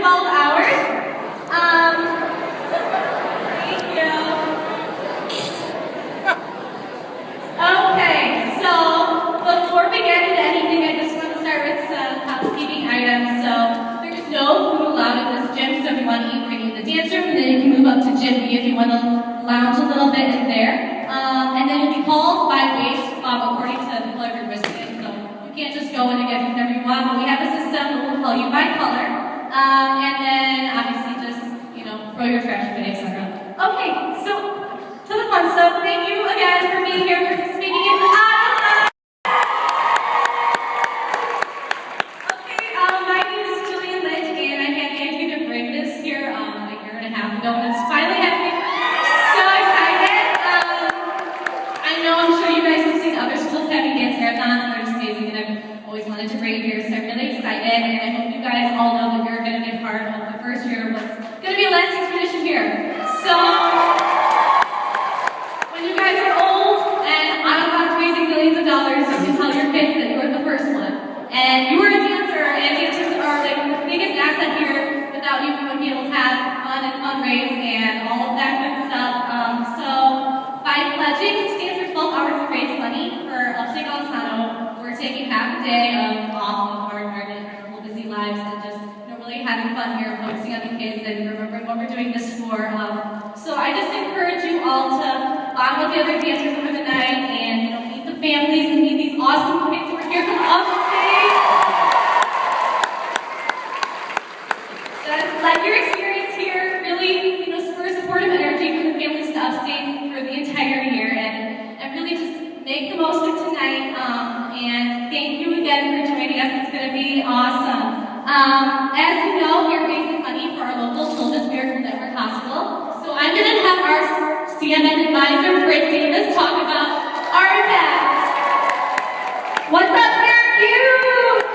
12 hours. Thank you. Okay, so before we get into anything, I just want to start with some housekeeping items. So there's no food allowed in this gym, so if you want to eat, bring in the dance room, and then you can move up to gym B if you want to lounge a little bit in there. And then you'll be called by weight according to the color of your wristband. So you can't just go in and get whatever you want, but we have a system that will call you by color. And then obviously just, throw your trash away, etc. Okay, so to the fun stuff. Thank you again for being here, for participating in the my name is Jillian Lynch, and I had the idea to bring this here a year and a half ago, and it's finally happening. So excited. I know I'm sure you guys have seen other schools having dance marathons, and they're just amazing, and I've always wanted to bring it here, so I'm really excited, and I hope you guys all know that you're going to be a part of the first year of what's going to be a lasting tradition here. So, when you guys are old and Ottothon's raising millions of dollars, you can tell your kids that you were the first one. And you were a dancer, and dancers are like the biggest asset here. Without you, we wouldn't be able to have fun and fundraise and all of that good stuff. So, by pledging to dance for 12 hours to raise money for Upstate Gonzalo, we're taking half a day off of our normal busy lives and just really having fun here, focusing on the kids and remembering what we're doing this for. So I just encourage you all to bond with the other dancers over the night and meet the families and meet these awesome kids who are here from Upstate. Just let your experience here really, spur supportive energy from the families to Upstate for the entire year, and really just make the most of tonight. And thank you again for joining us. It's going to be awesome. As you know, we're raising money for our local children's miracle network hospital. So I'm going to have our CMN advisor, Britt Davis, talk about our event. What's up, Syracuse?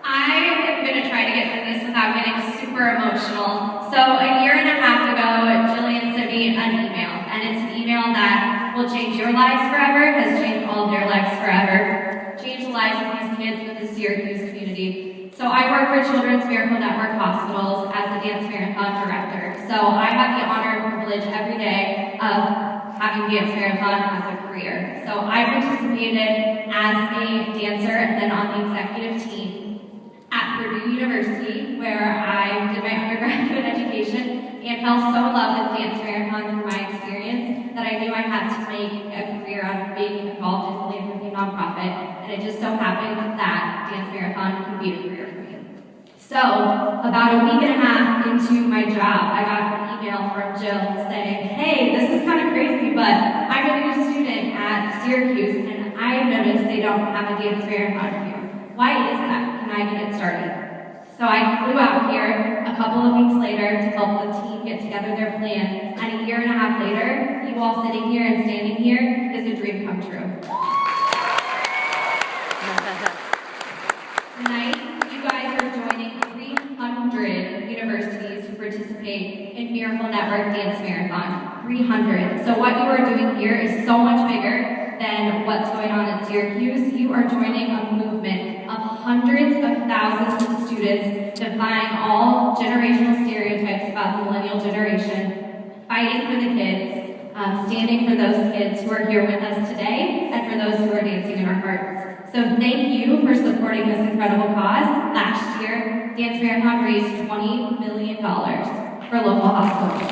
I am going to try to get through this without getting super emotional. So a year and a half ago, Jillian sent me an email, and it's an email that will change your lives forever, has changed all of their lives forever, changed the lives of these kids in the Syracuse community. So I work for Children's Miracle Network Hospitals as the Dance Marathon Director. So I have the honor and privilege every day of having Dance Marathon as a career. So I participated as a dancer and then on the executive team at Purdue University, where I did my undergraduate education and fell so in love with Dance Marathon through my experience that I knew I had to make a career out of being involved in philanthropy nonprofit, and it just so happened that Dance Marathon could be a career for me. So, about a week and a half into my job, I got an email from Jill saying, hey, this is kind of crazy, but I'm a new student at Syracuse, and I noticed they don't have a Dance Marathon here. Why is that? Can I get it started? So I flew out here a couple of weeks later to help the team get together their plan, and a year and a half later, you all sitting here and standing here is a dream come true. Tonight, you guys are joining 300 universities to participate in Miracle Network Dance Marathon. 300. So what you are doing here is so much bigger than what's going on at Syracuse. You are joining a movement of hundreds of thousands of students defying all generational stereotypes about the millennial generation, fighting for the kids, standing for those kids who are here with us today, and for those who are dancing in our hearts. So thank you for supporting this incredible cause. Last year, Dance Marathon raised $20 million for local hospitals.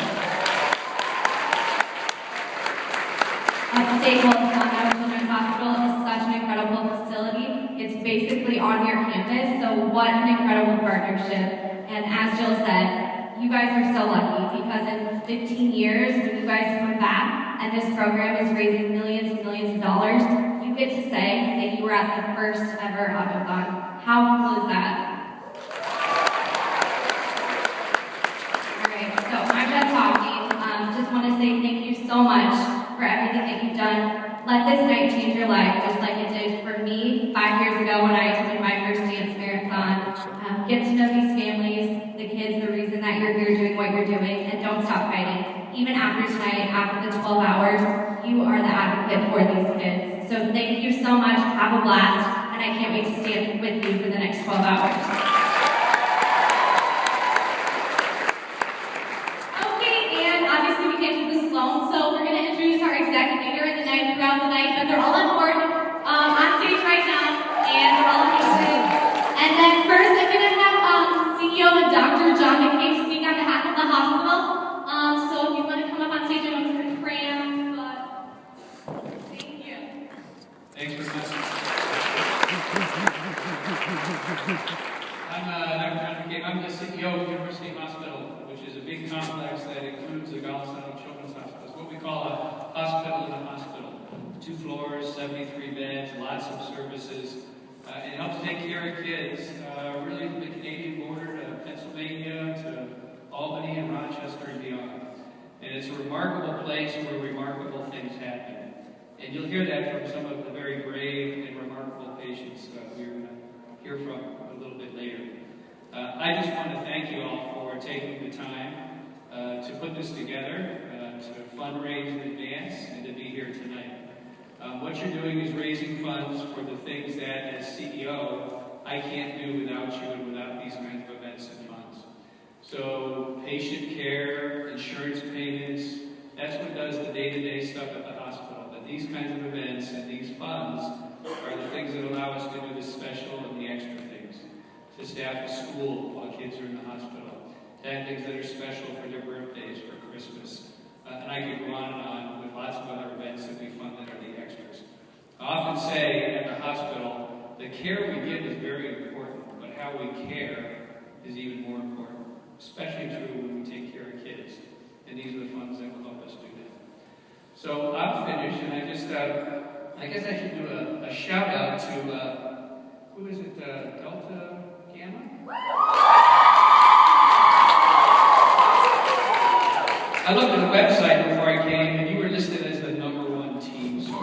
Upstate Ottothon Children's Hospital is such an incredible facility. It's basically on your campus, so what an incredible partnership. And as Jill said, you guys are so lucky because in 15 years, when you guys come back and this program is raising millions and millions of dollars, you get to say that you were at the first ever Ottothon. How cool is that? Alright, so I'm done talking. Just want to say thank you so much for everything that you've done. Let this night change your life, just like it did for me 5 years ago when I attended my first dance marathon. Get to know these families, the kids, the reason that you're here doing what you're doing, and don't stop fighting. Even after tonight, after the 12 hours, you are the advocate for these kids. So thank you so much, have a blast, and and I can't wait to stand with you for the next 12 hours. Okay, and obviously we can't do this alone, so we're going to introduce our exec leader in the night throughout the night, but they're all on board on stage right now, and they're all amazing. And then first, I'm going to have CEO and Dr. John McCabe speak on behalf of the hospital. So if you want to come up on stage, I know it's going to cram, but thank you. Thanks very much. I'm Dr. John McCabe. I'm the CEO of University Hospital, which is a big complex that includes the Golisano Children's Hospital. It's what we call a hospital in a hospital. 2 floors, 73 beds, lots of services. It helps take care of kids, really from the Canadian border to Pennsylvania to Albany and Rochester and beyond. And it's a remarkable place where remarkable things happen. And you'll hear that from some of the very brave and remarkable patients we're going to hear from a little bit later. I just want to thank you all for taking the time to put this together, to fundraise in advance, and to be here tonight. What you're doing is raising funds for the things that, as CEO, I can't do without you and without these kinds of events and funds. So, patient care, insurance payments, that's what does the day-to-day stuff at the hospital. But these kinds of events and these funds are the things that allow us to do the special and the extra things. To staff a school while kids are in the hospital. To have things that are special for their birthdays, for Christmas. And I could go on and on with lots of other events that we fund that are the extras. I often say at the hospital, the care we give is very important, but how we care is even more important. Especially true when we take care of kids. And these are the funds that will help us do that. So I'm finished, and I guess I should do a shout out to, who is it, Delta Gamma? I looked at the website before I came, and you were listed as the #1 team so far.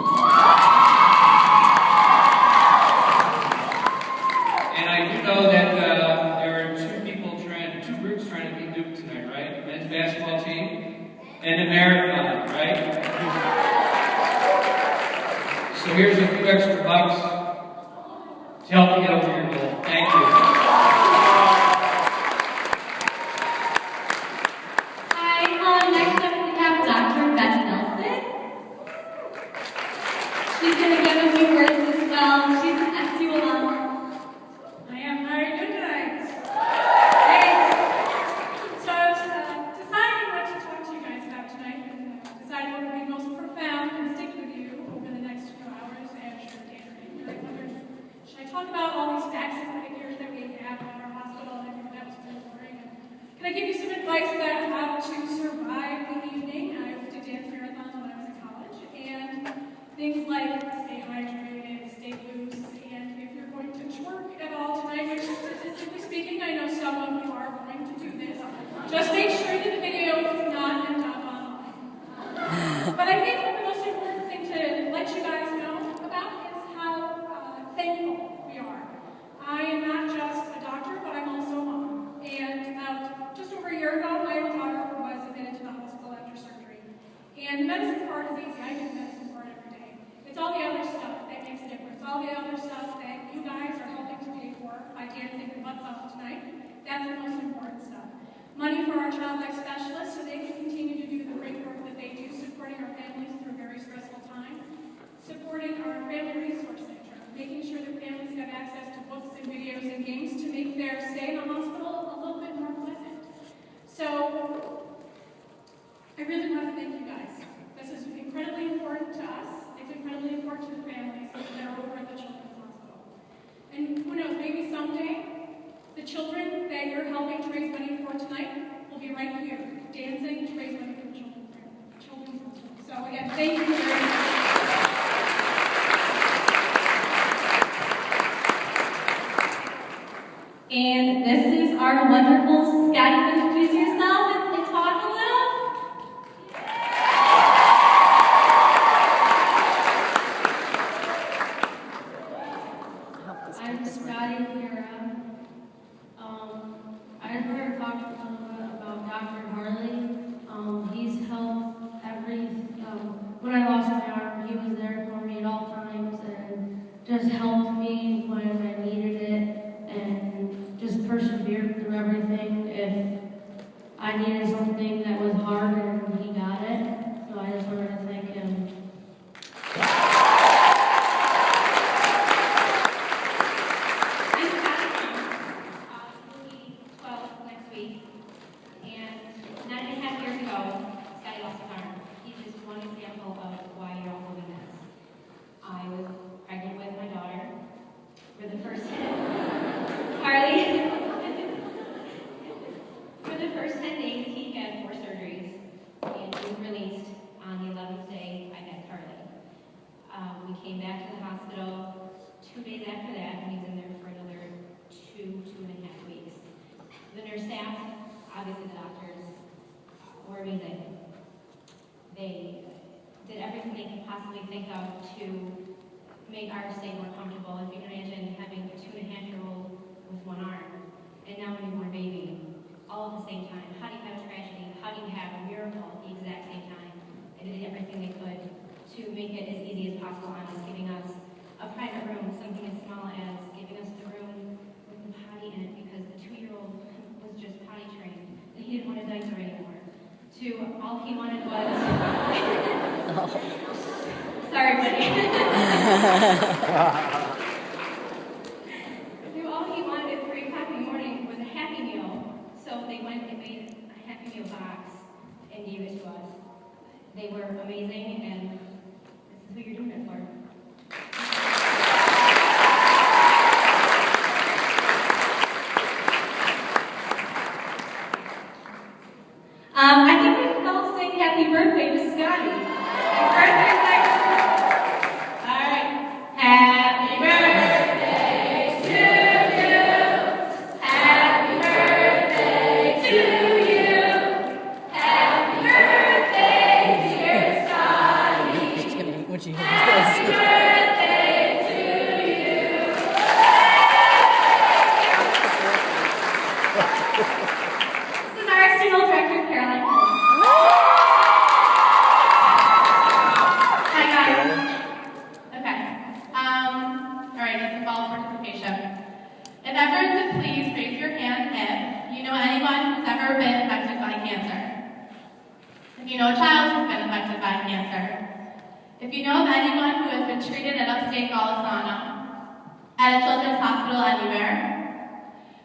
And I do know that there are two groups trying to beat Duke tonight, right? Men's basketball team and the marathon, right? So here's a few extra bucks to help you get over your goal. Thank you. She's going to give a few words as well. She's an SU alum. I am very good tonight. Hey. So I was deciding what to talk to you guys about tonight, and deciding what would be most profound and stick with you over the next few hours as you're daydreaming. And I wondered, should I talk about all these facts and figures that we have at our hospital? And I think that was really boring. Can I give you some advice about how to survive the evening? I did dance marathons when I was in college, and things like stay hydrated, stay loose, and if you're going to twerk at all tonight, which statistically speaking, I know some of you are going to do this, just make sure that the video does not end up online. But I think that the most important thing to let you guys know about is how thankful we are. I am not just a doctor, but I'm also a mom. And about just over a year ago, my daughter was admitted to the hospital after surgery. And the medicine part is easy. I do the medicine part every day. It's all the other stuff that makes a difference. All the other stuff that you guys are helping to pay for by dancing your butts off tonight. That's the most important stuff. Money for our child life specialists so they can continue to do the great work that they do, supporting our families through a very stressful time. Supporting our family resource center, making sure that families have access to books and videos and games to make their stay in the hospital a little bit more pleasant. So, I really want to thank you guys. This is incredibly important to us. It's incredibly important to the families that are over at the Children's Hospital. And who knows, maybe someday, the children that you're helping to raise money for tonight will be right here, dancing to raise money for the Children's Hospital. So again, thank you very much. And this is our wonderful Scotty. Introduce yourself and talk a little. I'm Scotty here. I'm here to talk a little bit about Dr. Harley. He's helped when I lost my arm, he was there for me at all times and just helped me when We came back to the hospital 2 days after that, and he's in there for another 2.5 weeks. The nurse staff, obviously the doctors, were amazing. They did everything they could possibly think of to make our stay more comfortable. If you can imagine having a 2.5-year-old with one arm, and now a newborn baby, all at the same time. How do you have a tragedy? How do you have a miracle at the exact same time? They did everything they could to make it as easy as possible on us, giving us a private room, something as small as giving us the room with the potty in it, because the 2-year-old was just potty trained, and he didn't want a diaper anymore. To all he wanted was... Sorry, buddy. All he wanted at 3 o'clock in the morning was a Happy Meal. So they went and made a Happy Meal box and gave it to us. They were amazing, and this is who you're doing it for. I think we can all sing Happy Birthday to Scotty. His birthday's next week. All right. Happy birthday to you. Happy birthday to you. Happy birthday, dear Scotty. What you Happy birthday to you. This is our single director, Caroline. Hi, guys. Okay. All right, this involves participation. If everyone could please raise your hand if you know anyone who's ever been affected by cancer. If you know a child who's been affected by cancer. If you know of anyone who has been treated at upstate Golisano, at a children's hospital anywhere.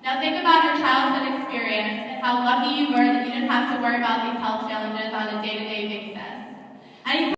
Now think about your childhood experience and how lucky you were that you didn't have to worry about these health challenges on a day-to-day basis. Any